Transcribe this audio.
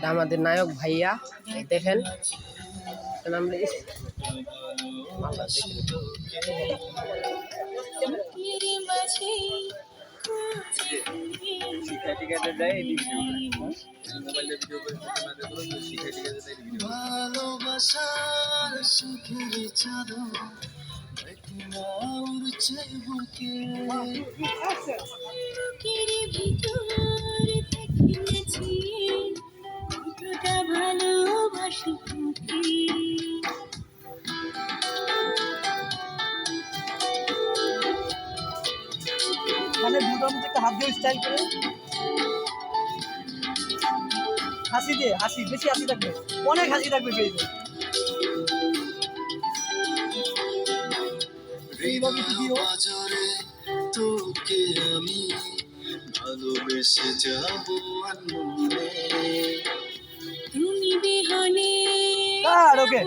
আমাদের নায়ক ভাইয়া দেখেন আমরা ভালোবাসার সুখের চাদর উড়ছে বুকে বুকের ভিতর থেকেছি কতটা ভালোবাসি তোকে মানে দুটোর মধ্যে একটা হাত দিয়ে স্টাইল করে হাসি দিয়ে হাসি বেশি হাসি থাকবে অনেক হাসি থাকবে পেজে এইভাবে দিও তোকে আমি ভালোবেসে যাব মনে তুমি বিহনে ওকে